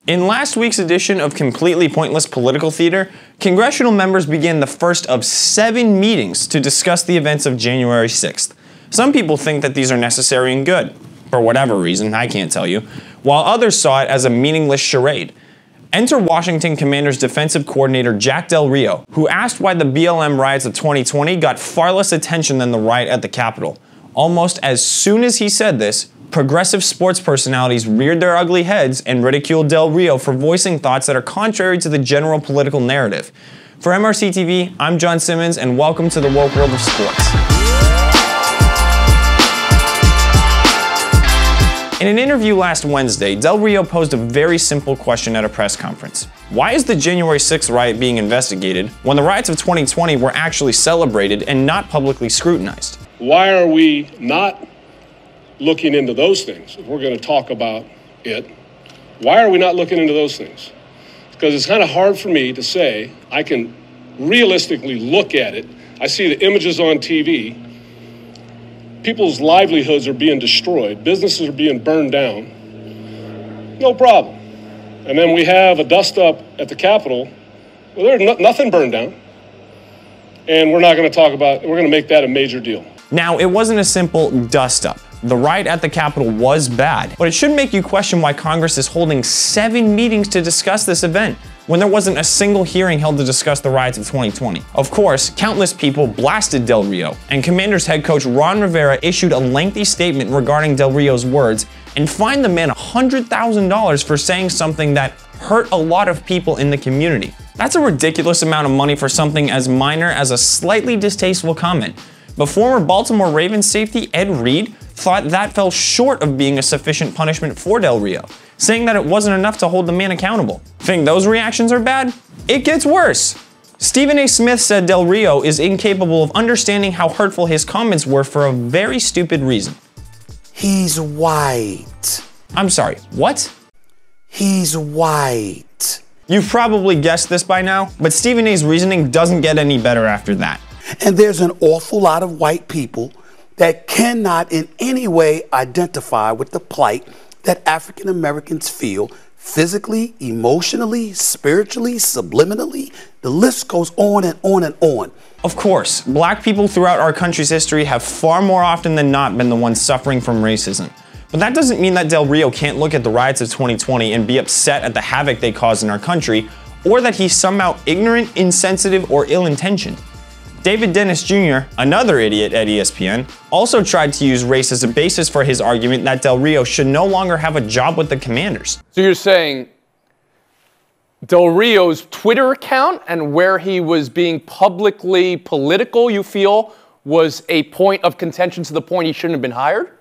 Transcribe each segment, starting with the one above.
In last week's edition of Completely Pointless Political Theater, congressional members began the first of 7 meetings to discuss the events of January 6th. Some people think that these are necessary and good, for whatever reason, I can't tell you, while others saw it as a meaningless charade. Enter Washington Commanders defensive coordinator Jack Del Rio, who asked why the BLM riots of 2020 got far less attention than the riot at the Capitol. Almost as soon as he said this, progressive sports personalities reared their ugly heads and ridiculed Del Rio for voicing thoughts that are contrary to the general political narrative. For MRCTV, I'm John Simmons, and welcome to the woke world of sports. In an interview last Wednesday, Del Rio posed a very simple question at a press conference. Why is the January 6th riot being investigated when the riots of 2020 were actually celebrated and not publicly scrutinized? Why are we not looking into those things? If we're going to talk about it, why are we not looking into those things? Because it's kind of hard for me to say I can realistically look at it. I see the images on TV. People's livelihoods are being destroyed. Businesses are being burned down. No problem. And then we have a dust-up at the Capitol. Well, there's nothing burned down. And we're not going to talk about it. We're going to make that a major deal. Now, it wasn't a simple dust-up. The riot at the Capitol was bad, but it should make you question why Congress is holding 7 meetings to discuss this event, when there wasn't a single hearing held to discuss the riots of 2020. Of course, countless people blasted Del Rio, and Commanders head coach Ron Rivera issued a lengthy statement regarding Del Rio's words and fined the man $100,000 for saying something that hurt a lot of people in the community. That's a ridiculous amount of money for something as minor as a slightly distasteful comment. But former Baltimore Ravens safety Ed Reed thought that fell short of being a sufficient punishment for Del Rio, saying that it wasn't enough to hold the man accountable. Think those reactions are bad? It gets worse. Stephen A. Smith said Del Rio is incapable of understanding how hurtful his comments were for a very stupid reason. He's white. I'm sorry, what? He's white. You've probably guessed this by now, but Stephen A.'s reasoning doesn't get any better after that. And there's an awful lot of white people that cannot in any way identify with the plight that African Americans feel physically, emotionally, spiritually, subliminally. The list goes on and on and on. Of course, black people throughout our country's history have far more often than not been the ones suffering from racism. But that doesn't mean that Del Rio can't look at the riots of 2020 and be upset at the havoc they caused in our country, or that he's somehow ignorant, insensitive, or ill-intentioned. David Dennis Jr., another idiot at ESPN, also tried to use race as a basis for his argument that Del Rio should no longer have a job with the Commanders. So you're saying Del Rio's Twitter account and where he was being publicly political, you feel, was a point of contention to the point he shouldn't have been hired?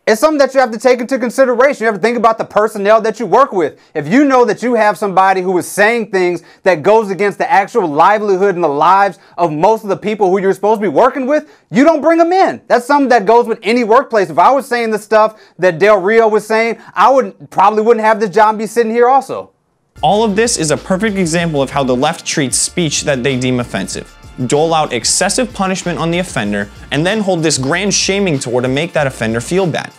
It's something that you have to take into consideration. You have to think about the personnel that you work with. If you know that you have somebody who is saying things that goes against the actual livelihood and the lives of most of the people who you're supposed to be working with, you don't bring them in. That's something that goes with any workplace. If I was saying the stuff that Del Rio was saying, I probably wouldn't have this job and be sitting here also. All of this is a perfect example of how the left treats speech that they deem offensive. Dole out excessive punishment on the offender, and then hold this grand shaming tour to make that offender feel bad.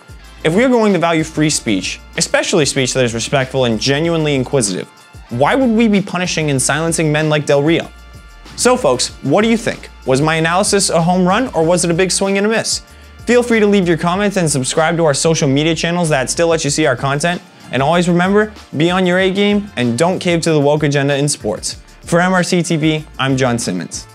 If we are going to value free speech, especially speech that is respectful and genuinely inquisitive, why would we be punishing and silencing men like Del Rio? So folks, what do you think? Was my analysis a home run, or was it a big swing and a miss? Feel free to leave your comments and subscribe to our social media channels that still let you see our content. And always remember, be on your A game and don't cave to the woke agenda in sports. For MRCTV, I'm John Simmons.